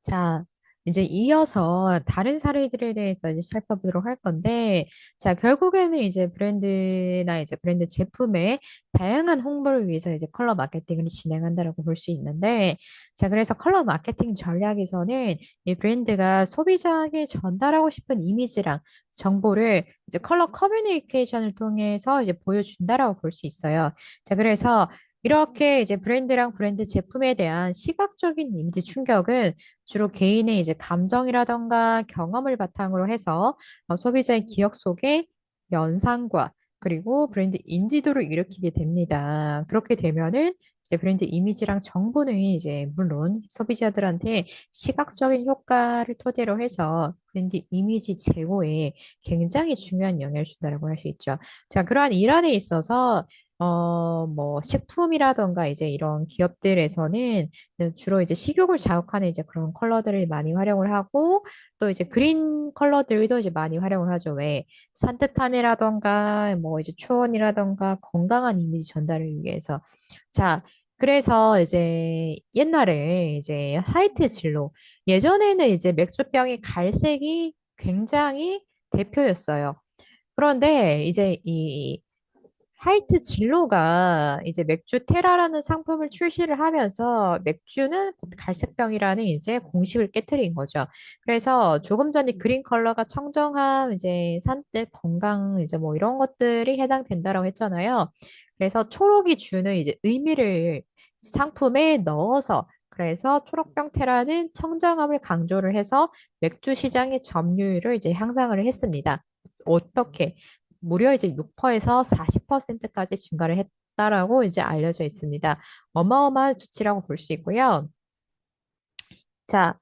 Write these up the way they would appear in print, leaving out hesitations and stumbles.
자, 이제 이어서 다른 사례들에 대해서 이제 살펴보도록 할 건데, 자, 결국에는 이제 브랜드나 이제 브랜드 제품의 다양한 홍보를 위해서 이제 컬러 마케팅을 진행한다라고 볼 수 있는데, 자, 그래서 컬러 마케팅 전략에서는 이 브랜드가 소비자에게 전달하고 싶은 이미지랑 정보를 이제 컬러 커뮤니케이션을 통해서 이제 보여준다라고 볼 수 있어요. 자, 그래서 이렇게 이제 브랜드랑 브랜드 제품에 대한 시각적인 이미지 충격은 주로 개인의 이제 감정이라던가 경험을 바탕으로 해서 소비자의 기억 속에 연상과 그리고 브랜드 인지도를 일으키게 됩니다. 그렇게 되면은 이제 브랜드 이미지랑 정보는 이제 물론 소비자들한테 시각적인 효과를 토대로 해서 브랜드 이미지 제고에 굉장히 중요한 영향을 준다라고 할 수 있죠. 자, 그러한 일환에 있어서 뭐, 식품이라던가 이제 이런 기업들에서는 주로 이제 식욕을 자극하는 이제 그런 컬러들을 많이 활용을 하고 또 이제 그린 컬러들도 이제 많이 활용을 하죠. 왜? 산뜻함이라던가 뭐 이제 초원이라던가 건강한 이미지 전달을 위해서. 자, 그래서 이제 옛날에 이제 화이트 진로 예전에는 이제 맥주병의 갈색이 굉장히 대표였어요. 그런데 이제 이 화이트 진로가 이제 맥주 테라라는 상품을 출시를 하면서 맥주는 갈색병이라는 이제 공식을 깨뜨린 거죠. 그래서 조금 전에 그린 컬러가 청정함, 이제 산뜻, 건강, 이제 뭐 이런 것들이 해당된다라고 했잖아요. 그래서 초록이 주는 이제 의미를 상품에 넣어서 그래서 초록병 테라는 청정함을 강조를 해서 맥주 시장의 점유율을 이제 향상을 했습니다. 어떻게? 무려 이제 6%에서 40%까지 증가를 했다라고 이제 알려져 있습니다. 어마어마한 조치라고 볼 수 있고요. 자,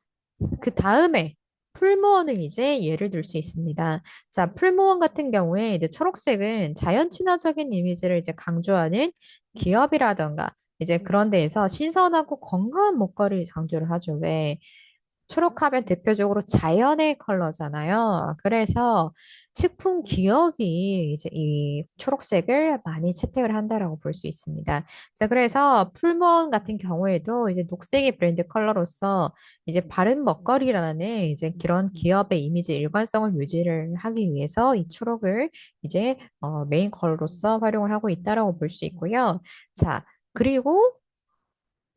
그 다음에 풀무원을 이제 예를 들 수 있습니다. 자, 풀무원 같은 경우에 이제 초록색은 자연 친화적인 이미지를 이제 강조하는 기업이라던가 이제 그런 데에서 신선하고 건강한 목걸이를 강조를 하죠. 왜? 초록하면 대표적으로 자연의 컬러잖아요. 그래서 식품 기업이 이제 이 초록색을 많이 채택을 한다라고 볼 수 있습니다. 자, 그래서 풀무원 같은 경우에도 이제 녹색이 브랜드 컬러로서 이제 바른 먹거리라는 이제 그런 기업의 이미지 일관성을 유지를 하기 위해서 이 초록을 이제 메인 컬러로서 활용을 하고 있다라고 볼 수 있고요. 자, 그리고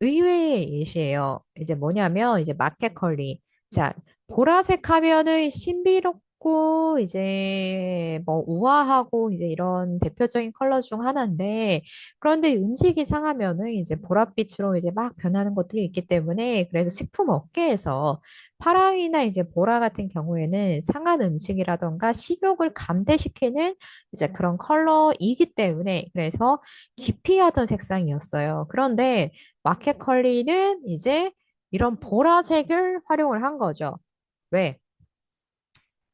의외의 예시예요. 이제 뭐냐면 이제 마켓컬리. 자, 보라색 하면은 신비롭고 이제 뭐 우아하고 이제 이런 대표적인 컬러 중 하나인데 그런데 음식이 상하면은 이제 보랏빛으로 이제 막 변하는 것들이 있기 때문에 그래서 식품 업계에서 파랑이나 이제 보라 같은 경우에는 상한 음식이라던가 식욕을 감퇴시키는 이제 그런 컬러이기 때문에 그래서 기피하던 색상이었어요. 그런데 마켓컬리는 이제 이런 보라색을 활용을 한 거죠. 왜?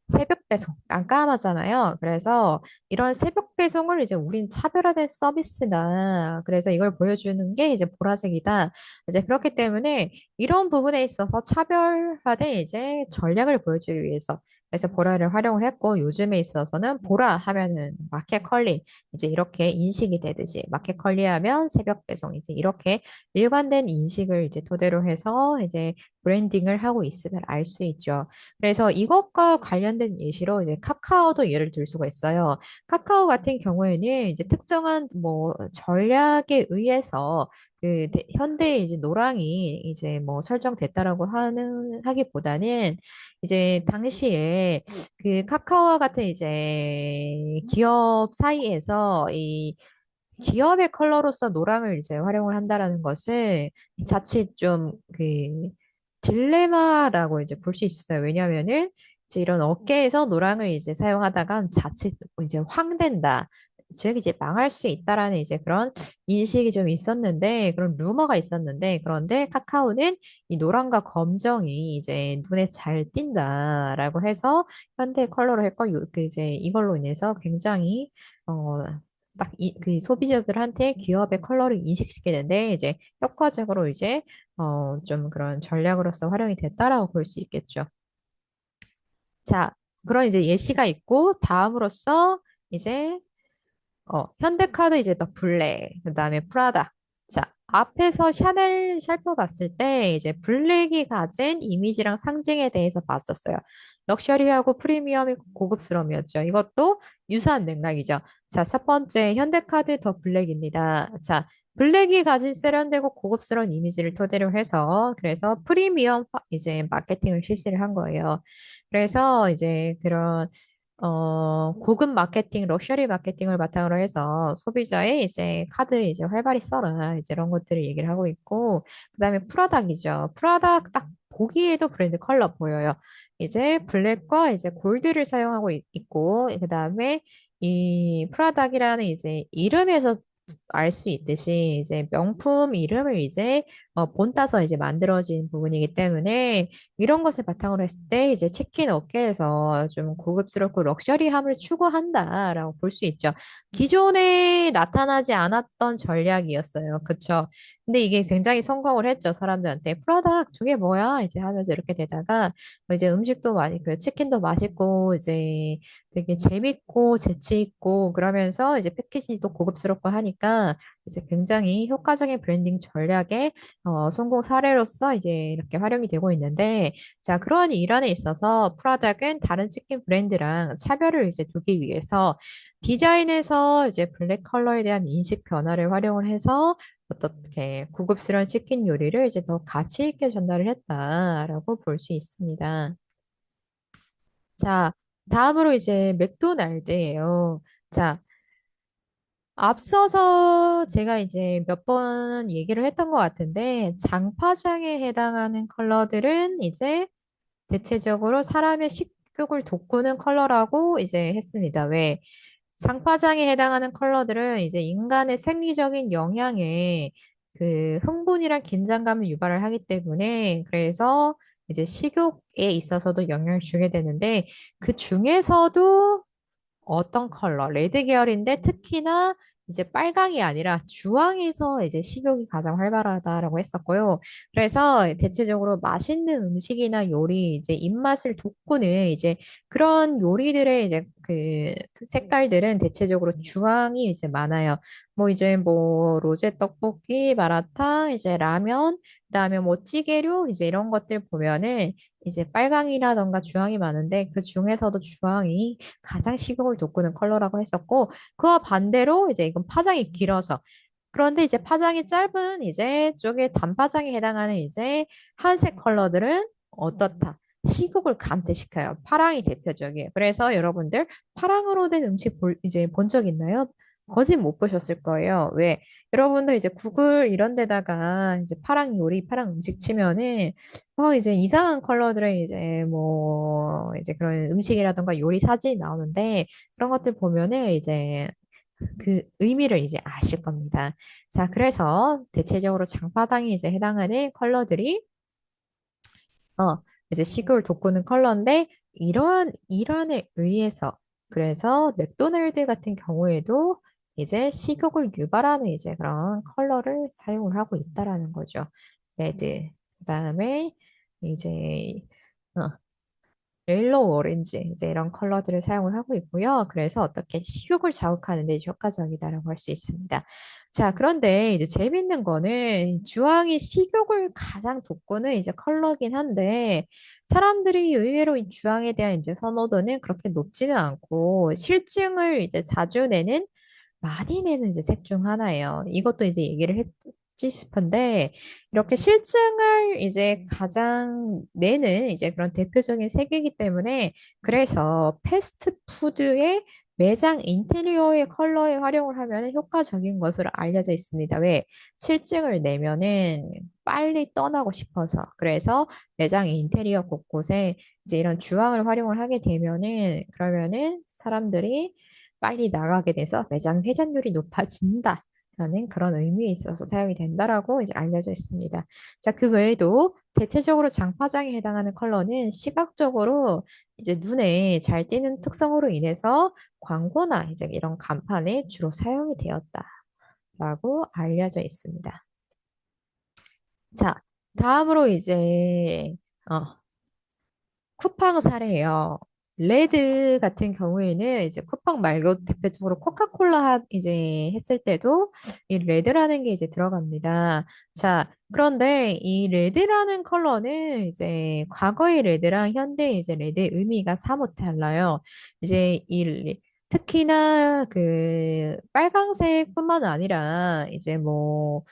새벽 배송 깜깜하잖아요. 그래서 이런 새벽 배송을 이제 우린 차별화된 서비스다. 그래서 이걸 보여주는 게 이제 보라색이다. 이제 그렇기 때문에 이런 부분에 있어서 차별화된 이제 전략을 보여주기 위해서 그래서 보라를 활용을 했고 요즘에 있어서는 보라 하면은 마켓컬리 이제 이렇게 인식이 되듯이 마켓컬리 하면 새벽 배송 이제 이렇게 일관된 인식을 이제 토대로 해서 이제 브랜딩을 하고 있음을 알 수 있죠. 그래서 이것과 관련된 예시로 이제 카카오도 예를 들 수가 있어요. 카카오 같은 경우에는 이제 특정한 뭐 전략에 의해서 현대 이제 노랑이 이제 뭐 설정됐다라고 하기보다는 이제 당시에 그 카카오와 같은 이제 기업 사이에서 이 기업의 컬러로서 노랑을 이제 활용을 한다라는 것은 자칫 좀 딜레마라고 이제 볼 수 있었어요. 왜냐하면은 이제 이런 업계에서 노랑을 이제 사용하다가 자칫 이제 황된다. 즉 이제 망할 수 있다라는 이제 그런 인식이 좀 있었는데 그런 루머가 있었는데 그런데 카카오는 이 노랑과 검정이 이제 눈에 잘 띈다라고 해서 현대 컬러로 했고 그 이제 이걸로 인해서 굉장히 딱 그 소비자들한테 기업의 컬러를 인식시키는데 이제 효과적으로 이제 좀 그런 전략으로서 활용이 됐다라고 볼 수 있겠죠. 자, 그런 이제 예시가 있고 다음으로써 이제 현대카드 이제 더 블랙, 그다음에 프라다. 자, 앞에서 샤넬 샬퍼 봤을 때 이제 블랙이 가진 이미지랑 상징에 대해서 봤었어요. 럭셔리하고 프리미엄이 고급스러움이었죠. 이것도 유사한 맥락이죠. 자, 첫 번째 현대카드 더 블랙입니다. 자, 블랙이 가진 세련되고 고급스러운 이미지를 토대로 해서 그래서 프리미엄 이제 마케팅을 실시를 한 거예요. 그래서 이제 그런 고급 마케팅, 럭셔리 마케팅을 바탕으로 해서 소비자의 이제 카드 이제 활발히 써라. 이제 이런 것들을 얘기를 하고 있고, 그다음에 프라닥이죠. 프라닥 딱 보기에도 브랜드 컬러 보여요. 이제 블랙과 이제 골드를 사용하고 있고, 그다음에 이 프라닥이라는 이제 이름에서 알 수 있듯이 이제 명품 이름을 이제 본따서 이제 만들어진 부분이기 때문에 이런 것을 바탕으로 했을 때 이제 치킨 업계에서 좀 고급스럽고 럭셔리함을 추구한다라고 볼 수 있죠. 기존에 나타나지 않았던 전략이었어요. 그쵸? 근데 이게 굉장히 성공을 했죠. 사람들한테. 프라다 저게 뭐야? 이제 하면서 이렇게 되다가 이제 음식도 많이 그 치킨도 맛있고 이제 되게 재밌고 재치 있고 그러면서 이제 패키지도 고급스럽고 하니까 이제 굉장히 효과적인 브랜딩 전략에 성공 사례로서 이제 이렇게 활용이 되고 있는데, 자, 그러한 일환에 있어서 프라닥은 다른 치킨 브랜드랑 차별을 이제 두기 위해서 디자인에서 이제 블랙 컬러에 대한 인식 변화를 활용을 해서 어떻게 고급스러운 치킨 요리를 이제 더 가치 있게 전달을 했다라고 볼 수 있습니다. 자, 다음으로 이제 맥도날드예요. 자, 앞서서 제가 이제 몇 번 얘기를 했던 것 같은데, 장파장에 해당하는 컬러들은 이제 대체적으로 사람의 식욕을 돋구는 컬러라고 이제 했습니다. 왜? 장파장에 해당하는 컬러들은 이제 인간의 생리적인 영향에 그 흥분이랑 긴장감을 유발을 하기 때문에 그래서 이제 식욕에 있어서도 영향을 주게 되는데 그 중에서도 어떤 컬러, 레드 계열인데 특히나 이제 빨강이 아니라 주황에서 이제 식욕이 가장 활발하다라고 했었고요. 그래서 대체적으로 맛있는 음식이나 요리, 이제 입맛을 돋구는 이제 그런 요리들의 이제 그 색깔들은 대체적으로 주황이 이제 많아요. 뭐 이제 뭐 로제 떡볶이, 마라탕, 이제 라면, 그다음에 뭐 찌개류 이제 이런 것들 보면은 이제 빨강이라던가 주황이 많은데 그 중에서도 주황이 가장 식욕을 돋구는 컬러라고 했었고, 그와 반대로 이제 이건 파장이 길어서. 그런데 이제 파장이 짧은 이제 쪽에 단파장에 해당하는 이제 한색 컬러들은 어떻다? 식욕을 감퇴시켜요. 파랑이 대표적이에요. 그래서 여러분들 파랑으로 된 음식 이제 본 적 있나요? 거진 못 보셨을 거예요. 왜? 여러분들 이제 구글 이런 데다가 이제 파랑 요리, 파랑 음식 치면은 이제 이상한 컬러들의 이제 뭐 이제 그런 음식이라던가 요리 사진이 나오는데 그런 것들 보면은 이제 그 의미를 이제 아실 겁니다. 자, 그래서 대체적으로 장바닥에 이제 해당하는 컬러들이 어 이제 식욕을 돋구는 컬러인데 이러한 일환에 의해서 그래서 맥도날드 같은 경우에도 이제 식욕을 유발하는 이제 그런 컬러를 사용을 하고 있다라는 거죠. 레드. 그다음에 이제 어, 옐로우 오렌지 이제 이런 컬러들을 사용을 하고 있고요. 그래서 어떻게 식욕을 자극하는 데 효과적이다라고 할 수 있습니다. 자, 그런데 이제 재밌는 거는 주황이 식욕을 가장 돋구는 이제 컬러긴 한데 사람들이 의외로 이 주황에 대한 이제 선호도는 그렇게 높지는 않고 실증을 이제 자주 내는 많이 내는 이제 색 중 하나예요. 이것도 이제 얘기를 했지 싶은데, 이렇게 실증을 이제 가장 내는 이제 그런 대표적인 색이기 때문에, 그래서 패스트푸드의 매장 인테리어의 컬러에 활용을 하면 효과적인 것으로 알려져 있습니다. 왜? 실증을 내면은 빨리 떠나고 싶어서. 그래서 매장 인테리어 곳곳에 이제 이런 주황을 활용을 하게 되면은, 그러면은 사람들이 빨리 나가게 돼서 매장 회전율이 높아진다. 라는 그런 의미에 있어서 사용이 된다라고 이제 알려져 있습니다. 자, 그 외에도 대체적으로 장파장에 해당하는 컬러는 시각적으로 이제 눈에 잘 띄는 특성으로 인해서 광고나 이제 이런 간판에 주로 사용이 되었다라고 알려져 있습니다. 자, 다음으로 이제 어, 쿠팡 사례예요. 레드 같은 경우에는 이제 쿠팡 말고 대표적으로 코카콜라 이제 했을 때도 이 레드라는 게 이제 들어갑니다. 자, 그런데 이 레드라는 컬러는 이제 과거의 레드랑 현대 이제 레드의 의미가 사뭇 달라요. 이제 특히나 그 빨강색뿐만 아니라 이제 뭐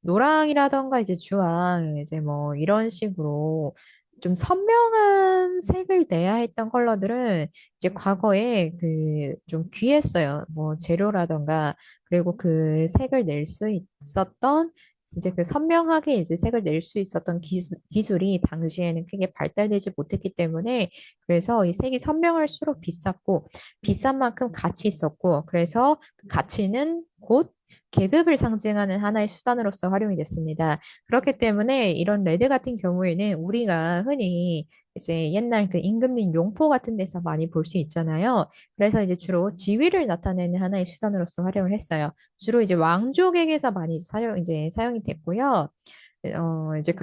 노랑이라던가 이제 주황, 이제 뭐 이런 식으로 좀 선명한 색을 내야 했던 컬러들은 이제 과거에 그 좀 귀했어요. 뭐 재료라던가 그리고 그 색을 낼 수 있었던 이제 그 선명하게 이제 색을 낼 수 있었던 기술이 당시에는 크게 발달되지 못했기 때문에 그래서 이 색이 선명할수록 비쌌고 비싼 만큼 가치 있었고 그래서 그 가치는 곧 계급을 상징하는 하나의 수단으로서 활용이 됐습니다. 그렇기 때문에 이런 레드 같은 경우에는 우리가 흔히 이제 옛날 그 임금님 용포 같은 데서 많이 볼 수 있잖아요. 그래서 이제 주로 지위를 나타내는 하나의 수단으로서 활용을 했어요. 주로 이제 왕족에게서 많이 이제 사용이 됐고요. 이제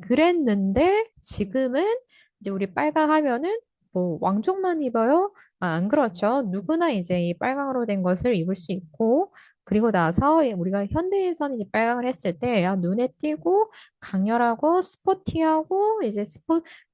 그랬는데 지금은 이제 우리 빨강 하면은 뭐 왕족만 입어요? 아, 안 그렇죠. 누구나 이제 이 빨강으로 된 것을 입을 수 있고 그리고 나서 우리가 현대에서는 이 빨강을 했을 때 눈에 띄고 강렬하고 스포티하고 이제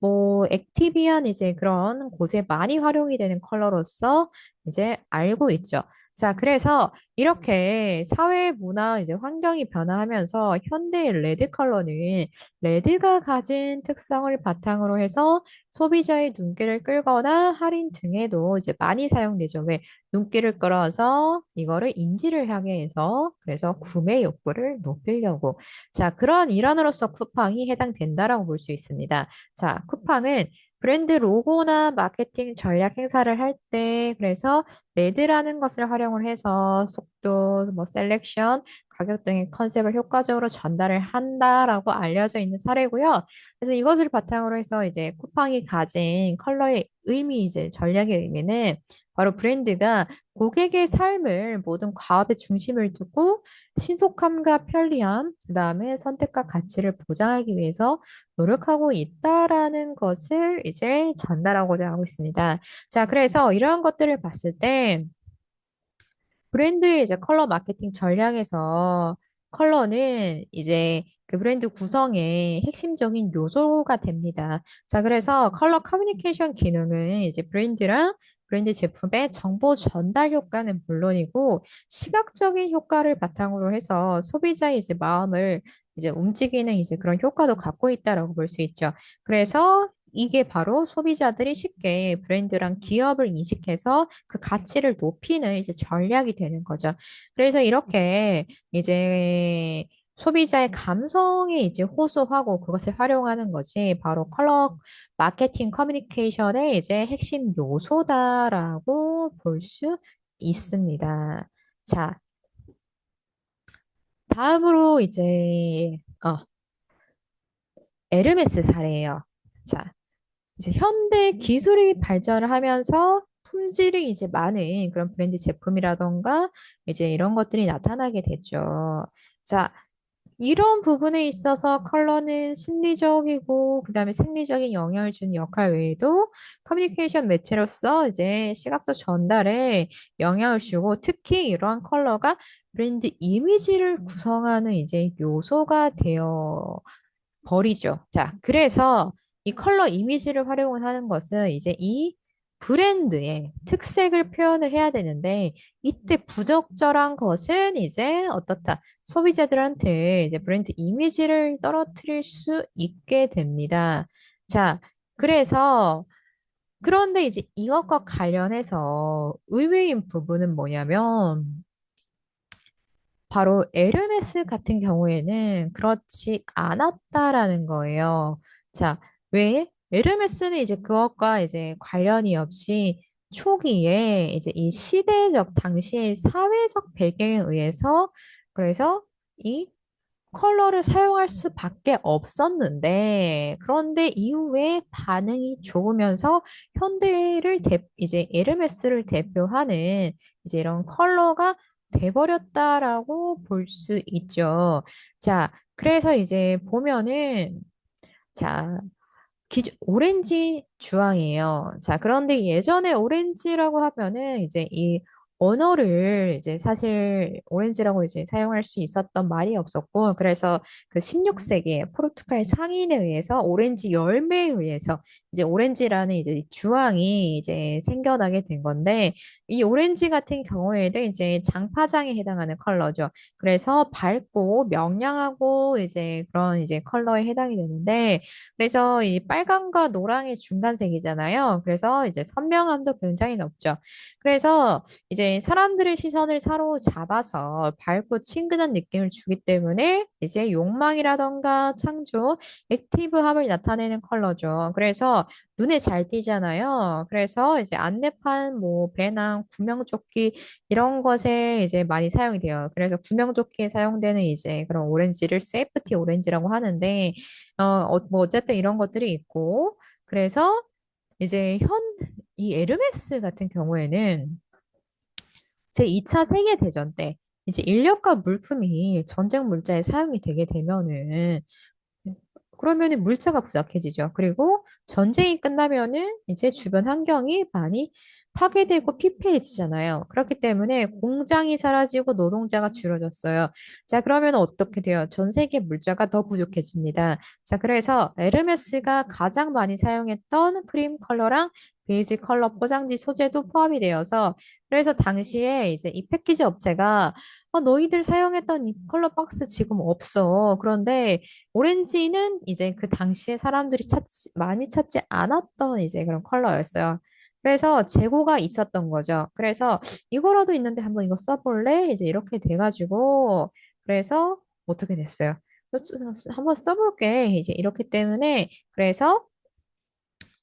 뭐 액티비한 이제 그런 곳에 많이 활용이 되는 컬러로서 이제 알고 있죠. 자, 그래서 이렇게 사회 문화 이제 환경이 변화하면서 현대의 레드 컬러는 레드가 가진 특성을 바탕으로 해서 소비자의 눈길을 끌거나 할인 등에도 이제 많이 사용되죠. 왜? 눈길을 끌어서 이거를 인지를 하게 해서 그래서 구매 욕구를 높이려고. 자, 그런 일환으로서 쿠팡이 해당된다라고 볼 수 있습니다. 자, 쿠팡은 브랜드 로고나 마케팅 전략 행사를 할 때, 그래서 레드라는 것을 활용을 해서 속도, 뭐 셀렉션, 가격 등의 컨셉을 효과적으로 전달을 한다라고 알려져 있는 사례고요. 그래서 이것을 바탕으로 해서 이제 쿠팡이 가진 컬러의 의미, 이제 전략의 의미는 바로 브랜드가 고객의 삶을 모든 과업의 중심을 두고 신속함과 편리함, 그다음에 선택과 가치를 보장하기 위해서 노력하고 있다라는 것을 이제 전달하고자 하고 있습니다. 자, 그래서 이러한 것들을 봤을 때 브랜드의 이제 컬러 마케팅 전략에서 컬러는 이제 그 브랜드 구성의 핵심적인 요소가 됩니다. 자, 그래서 컬러 커뮤니케이션 기능은 이제 브랜드랑 브랜드 제품의 정보 전달 효과는 물론이고 시각적인 효과를 바탕으로 해서 소비자의 이제 마음을 이제 움직이는 이제 그런 효과도 갖고 있다라고 볼 수 있죠. 그래서 이게 바로 소비자들이 쉽게 브랜드랑 기업을 인식해서 그 가치를 높이는 이제 전략이 되는 거죠. 그래서 이렇게 이제 소비자의 감성에 이제 호소하고 그것을 활용하는 것이 바로 컬러 마케팅 커뮤니케이션의 이제 핵심 요소다라고 볼 수 있습니다. 자, 다음으로 이제 에르메스 사례예요. 자, 이제 현대 기술이 발전을 하면서 품질이 이제 많은 그런 브랜드 제품이라던가 이제 이런 것들이 나타나게 됐죠. 자, 이런 부분에 있어서 컬러는 심리적이고 그다음에 생리적인 영향을 주는 역할 외에도 커뮤니케이션 매체로서 이제 시각적 전달에 영향을 주고 특히 이러한 컬러가 브랜드 이미지를 구성하는 이제 요소가 되어 버리죠. 자, 그래서 이 컬러 이미지를 활용을 하는 것은 이제 이 브랜드의 특색을 표현을 해야 되는데 이때 부적절한 것은 이제 어떻다? 소비자들한테 이제 브랜드 이미지를 떨어뜨릴 수 있게 됩니다. 자, 그래서 그런데 이제 이것과 관련해서 의외인 부분은 뭐냐면 바로 에르메스 같은 경우에는 그렇지 않았다라는 거예요. 자, 왜? 에르메스는 이제 그것과 이제 관련이 없이 초기에 이제 이 시대적 당시의 사회적 배경에 의해서 그래서 이 컬러를 사용할 수밖에 없었는데, 그런데 이후에 반응이 좋으면서 현대를 이제 에르메스를 대표하는 이제 이런 컬러가 돼버렸다라고 볼 수 있죠. 자, 그래서 이제 보면은, 자, 오렌지 주황이에요. 자, 그런데 예전에 오렌지라고 하면은 이제 이 언어를 이제 사실 오렌지라고 이제 사용할 수 있었던 말이 없었고, 그래서 그 16세기에 포르투갈 상인에 의해서 오렌지 열매에 의해서 이제 오렌지라는 이제 이 주황이 이제 생겨나게 된 건데, 이 오렌지 같은 경우에는 이제 장파장에 해당하는 컬러죠. 그래서 밝고 명량하고 이제 그런 이제 컬러에 해당이 되는데, 그래서 이 빨강과 노랑의 중간색이잖아요. 그래서 이제 선명함도 굉장히 높죠. 그래서 이제 사람들의 시선을 사로잡아서 밝고 친근한 느낌을 주기 때문에 이제 욕망이라던가 창조, 액티브함을 나타내는 컬러죠. 그래서 눈에 잘 띄잖아요. 그래서 이제 안내판, 뭐 배낭, 구명조끼 이런 것에 이제 많이 사용이 돼요. 그래서 구명조끼에 사용되는 이제 그런 오렌지를 세이프티 오렌지라고 하는데 뭐 어쨌든 이런 것들이 있고, 그래서 이제 이 에르메스 같은 경우에는 제2차 세계대전 때 이제 인력과 물품이 전쟁 물자에 사용이 되게 되면은 그러면은 물자가 부족해지죠. 그리고 전쟁이 끝나면은 이제 주변 환경이 많이 파괴되고 피폐해지잖아요. 그렇기 때문에 공장이 사라지고 노동자가 줄어졌어요. 자, 그러면 어떻게 돼요? 전 세계 물자가 더 부족해집니다. 자, 그래서 에르메스가 가장 많이 사용했던 크림 컬러랑 베이지 컬러 포장지 소재도 포함이 되어서 그래서 당시에 이제 이 패키지 업체가 너희들 사용했던 이 컬러 박스 지금 없어. 그런데 오렌지는 이제 그 당시에 사람들이 많이 찾지 않았던 이제 그런 컬러였어요. 그래서 재고가 있었던 거죠. 그래서 이거라도 있는데 한번 이거 써볼래? 이제 이렇게 돼가지고 그래서 어떻게 됐어요? 한번 써볼게. 이제 이렇기 때문에 그래서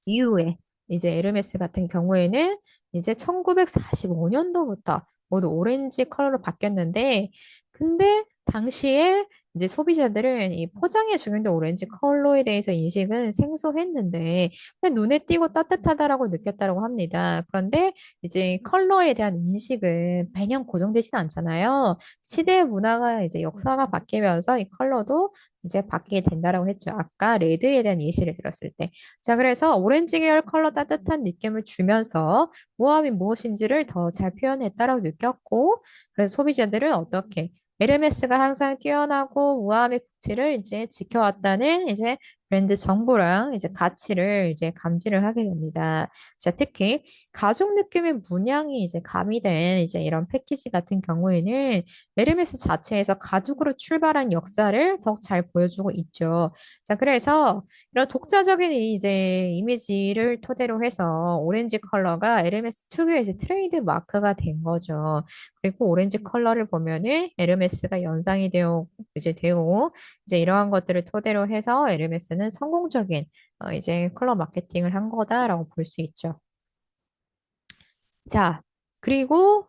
이후에 이제 에르메스 같은 경우에는 이제 1945년도부터 모두 오렌지 컬러로 바뀌었는데, 근데 당시에 이제 소비자들은 이 포장에 적용된 오렌지 컬러에 대해서 인식은 생소했는데, 그냥 눈에 띄고 따뜻하다라고 느꼈다고 합니다. 그런데 이제 컬러에 대한 인식은 매년 고정되지는 않잖아요. 시대의 문화가 이제 역사가 바뀌면서 이 컬러도 이제 바뀌게 된다라고 했죠. 아까 레드에 대한 예시를 들었을 때. 자, 그래서 오렌지 계열 컬러 따뜻한 느낌을 주면서 모함이 무엇인지를 더 잘 표현했다라고 느꼈고, 그래서 소비자들은 어떻게 에르메스가 항상 뛰어나고 우아함의 가치를 이제 지켜왔다는 이제 브랜드 정보랑 이제 가치를 이제 감지를 하게 됩니다. 자, 특히 가죽 느낌의 문양이 이제 가미된 이제 이런 패키지 같은 경우에는 에르메스 자체에서 가죽으로 출발한 역사를 더 잘 보여주고 있죠. 자, 그래서 이런 독자적인 이제 이미지를 토대로 해서 오렌지 컬러가 에르메스 특유의 이제 트레이드 마크가 된 거죠. 그리고 오렌지 컬러를 보면은 에르메스가 연상이 되고 이제 이러한 것들을 토대로 해서 에르메스는 성공적인 이제 컬러 마케팅을 한 거다라고 볼 수 있죠. 자, 그리고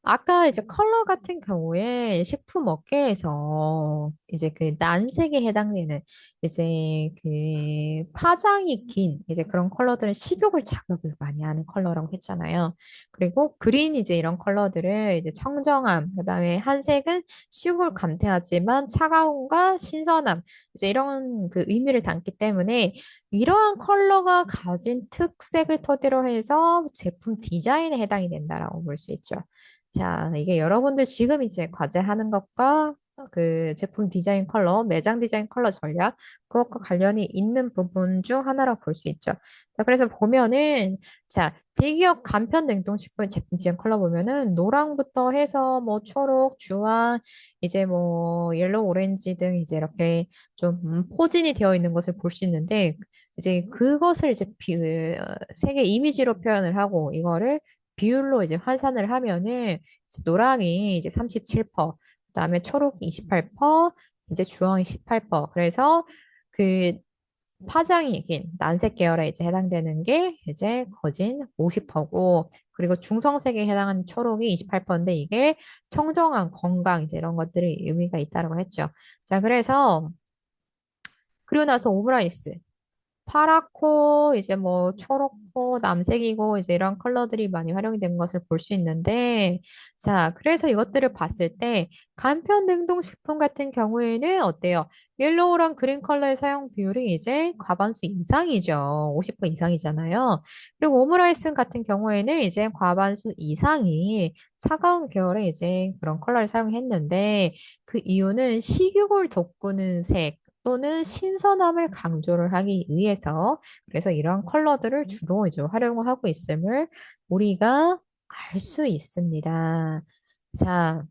아까 이제 컬러 같은 경우에 식품 업계에서 이제 그 난색에 해당되는 이제 그 파장이 긴 이제 그런 컬러들은 식욕을 자극을 많이 하는 컬러라고 했잖아요. 그리고 그린 이제 이런 컬러들을 이제 청정함, 그다음에 한색은 식욕을 감퇴하지만 차가움과 신선함 이제 이런 그 의미를 담기 때문에 이러한 컬러가 가진 특색을 토대로 해서 제품 디자인에 해당이 된다라고 볼 수 있죠. 자, 이게 여러분들 지금 이제 과제하는 것과 그 제품 디자인 컬러, 매장 디자인 컬러 전략, 그것과 관련이 있는 부분 중 하나라고 볼 수 있죠. 자, 그래서 보면은, 자, 대기업 간편 냉동식품 제품 디자인 컬러 보면은, 노랑부터 해서 뭐 초록, 주황, 이제 뭐 옐로우, 오렌지 등 이제 이렇게 좀 포진이 되어 있는 것을 볼 수 있는데, 이제 그것을 이제 색의 이미지로 표현을 하고, 이거를 비율로 이제 환산을 하면은 노랑이 이제 37%, 그다음에 초록이 28%, 이제 주황이 18%. 그래서 그 파장이 긴 난색 계열에 이제 해당되는 게 이제 거진 50%고, 그리고 중성색에 해당하는 초록이 28%인데 이게 청정한 건강 이제 이런 것들이 의미가 있다고 했죠. 자, 그래서 그리고 나서 오므라이스. 파랗고, 이제 뭐 초록고, 남색이고, 이제 이런 컬러들이 많이 활용이 된 것을 볼 수 있는데, 자, 그래서 이것들을 봤을 때, 간편 냉동식품 같은 경우에는 어때요? 옐로우랑 그린 컬러의 사용 비율이 이제 과반수 이상이죠. 50% 이상이잖아요. 그리고 오므라이스 같은 경우에는 이제 과반수 이상이 차가운 계열의 이제 그런 컬러를 사용했는데, 그 이유는 식욕을 돋구는 색, 또는 신선함을 강조를 하기 위해서 그래서 이러한 컬러들을 주로 이제 활용을 하고 있음을 우리가 알 수 있습니다. 자,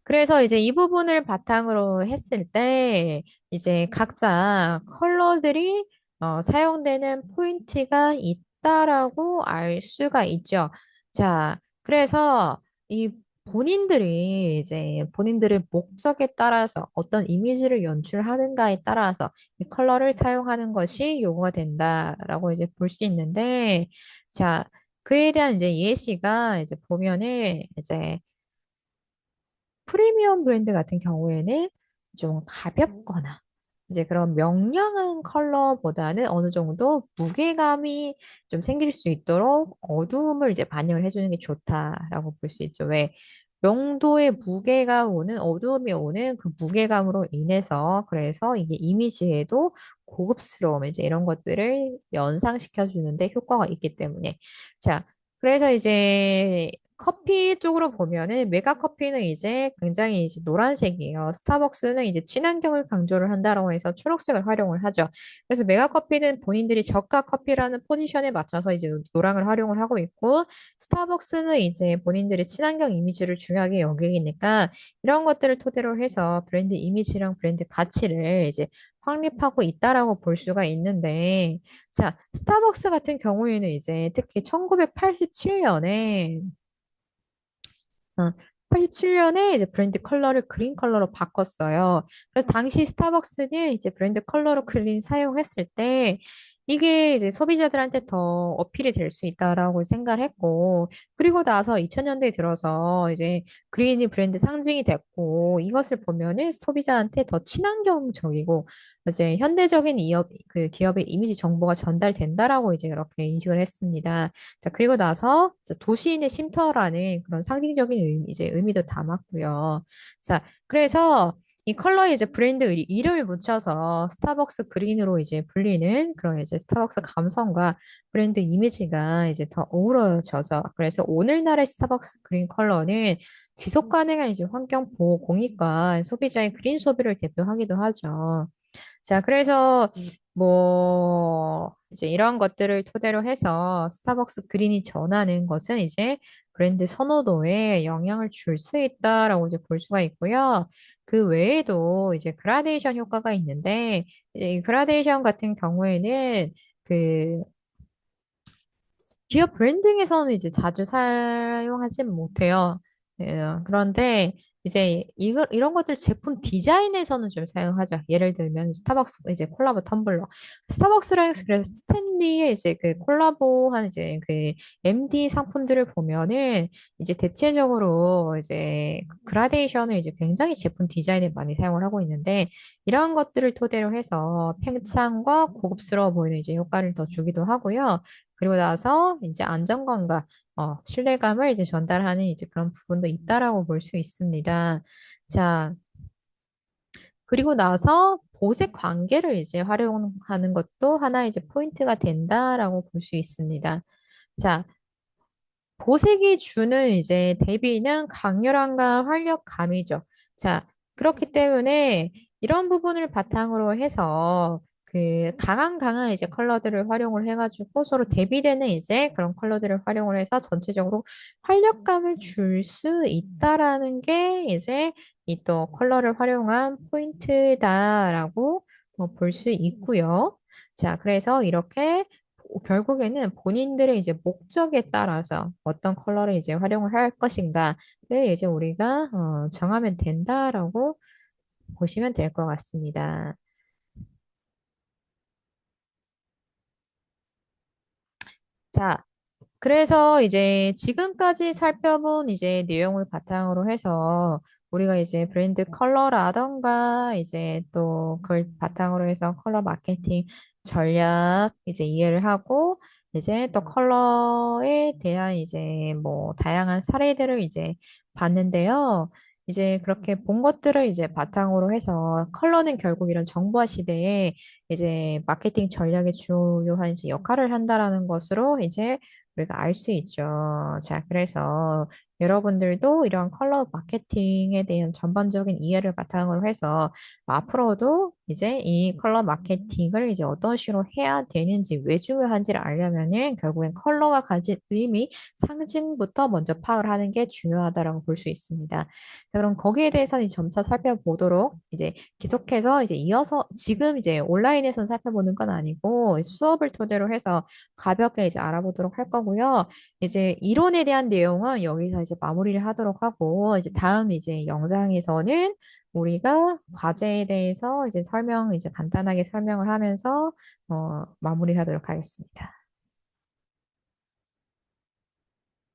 그래서 이제 이 부분을 바탕으로 했을 때 이제 각자 컬러들이 사용되는 포인트가 있다라고 알 수가 있죠. 자, 그래서 이 본인들이 이제 본인들의 목적에 따라서 어떤 이미지를 연출하는가에 따라서 이 컬러를 사용하는 것이 요구가 된다라고 이제 볼 수 있는데, 자, 그에 대한 이제 예시가 이제 보면은 이제 프리미엄 브랜드 같은 경우에는 좀 가볍거나 이제 그런 명량한 컬러보다는 어느 정도 무게감이 좀 생길 수 있도록 어두움을 이제 반영을 해주는 게 좋다라고 볼 수 있죠. 왜? 명도의 무게가 오는, 어두움이 오는 그 무게감으로 인해서 그래서 이게 이미지에도 고급스러움, 이제 이런 것들을 연상시켜 주는데 효과가 있기 때문에. 자, 그래서 이제 커피 쪽으로 보면은 메가 커피는 이제 굉장히 이제 노란색이에요. 스타벅스는 이제 친환경을 강조를 한다라고 해서 초록색을 활용을 하죠. 그래서 메가 커피는 본인들이 저가 커피라는 포지션에 맞춰서 이제 노랑을 활용을 하고 있고, 스타벅스는 이제 본인들의 친환경 이미지를 중요하게 여기니까 이런 것들을 토대로 해서 브랜드 이미지랑 브랜드 가치를 이제 확립하고 있다라고 볼 수가 있는데, 자, 스타벅스 같은 경우에는 이제 특히 1987년에 87년에 이제 브랜드 컬러를 그린 컬러로 바꿨어요. 그래서 당시 스타벅스는 이제 브랜드 컬러로 그린 사용했을 때 이게 이제 소비자들한테 더 어필이 될 수 있다라고 생각을 했고, 그리고 나서 2000년대에 들어서 이제 그린이 브랜드 상징이 됐고, 이것을 보면은 소비자한테 더 친환경적이고, 이제 현대적인 그 기업의 이미지 정보가 전달된다라고 이제 그렇게 인식을 했습니다. 자, 그리고 나서 이제 도시인의 쉼터라는 그런 상징적인 이제 의미도 담았고요. 자, 그래서 이 컬러에 이제 브랜드 이름을 붙여서 스타벅스 그린으로 이제 불리는 그런 이제 스타벅스 감성과 브랜드 이미지가 이제 더 어우러져서 그래서 오늘날의 스타벅스 그린 컬러는 지속 가능한 이제 환경 보호 공익과 소비자의 그린 소비를 대표하기도 하죠. 자, 그래서 이제 이런 것들을 토대로 해서 스타벅스 그린이 전하는 것은 이제 브랜드 선호도에 영향을 줄 수 있다라고 이제 볼 수가 있고요. 그 외에도 이제 그라데이션 효과가 있는데, 이제 이 그라데이션 같은 경우에는 그 기업 브랜딩에서는 이제 자주 사용하진 못해요. 그런데 이제 이런 것들 제품 디자인에서는 좀 사용하죠. 예를 들면 스타벅스 이제 콜라보 텀블러. 스타벅스랑 그래서 스탠리의 이제 그 콜라보한 이제 그 MD 상품들을 보면은 이제 대체적으로 이제 그라데이션을 이제 굉장히 제품 디자인에 많이 사용을 하고 있는데 이런 것들을 토대로 해서 팽창과 고급스러워 보이는 이제 효과를 더 주기도 하고요. 그리고 나서 이제 안정감과 신뢰감을 이제 전달하는 이제 그런 부분도 있다라고 볼 수 있습니다. 자, 그리고 나서 보색 관계를 이제 활용하는 것도 하나 이제 포인트가 된다라고 볼 수 있습니다. 자, 보색이 주는 이제 대비는 강렬함과 활력감이죠. 자, 그렇기 때문에 이런 부분을 바탕으로 해서 그 강한 이제 컬러들을 활용을 해가지고 서로 대비되는 이제 그런 컬러들을 활용을 해서 전체적으로 활력감을 줄 수 있다라는 게 이제 이 또 컬러를 활용한 포인트다라고 볼 수 있고요. 자, 그래서 이렇게 결국에는 본인들의 이제 목적에 따라서 어떤 컬러를 이제 활용을 할 것인가를 이제 우리가 정하면 된다라고 보시면 될 것 같습니다. 자, 그래서 이제 지금까지 살펴본 이제 내용을 바탕으로 해서 우리가 이제 브랜드 컬러라던가 이제 또 그걸 바탕으로 해서 컬러 마케팅 전략 이제 이해를 하고 이제 또 컬러에 대한 이제 뭐 다양한 사례들을 이제 봤는데요. 이제 그렇게 본 것들을 이제 바탕으로 해서 컬러는 결국 이런 정보화 시대에 이제 마케팅 전략의 중요한 이제 역할을 한다라는 것으로 이제 우리가 알 수 있죠. 자, 그래서 여러분들도 이런 컬러 마케팅에 대한 전반적인 이해를 바탕으로 해서 앞으로도 이제 이 컬러 마케팅을 이제 어떤 식으로 해야 되는지, 왜 중요한지를 알려면은 결국엔 컬러가 가진 의미, 상징부터 먼저 파악을 하는 게 중요하다라고 볼 수 있습니다. 자, 그럼 거기에 대해서는 이제 점차 살펴보도록 이제 계속해서 이제 이어서 지금 이제 온라인에서는 살펴보는 건 아니고 수업을 토대로 해서 가볍게 이제 알아보도록 할 거고요. 이제 이론에 대한 내용은 여기서 이제 마무리를 하도록 하고, 이제 다음 이제 영상에서는 우리가 과제에 대해서 이제 이제 간단하게 설명을 하면서, 마무리하도록 하겠습니다.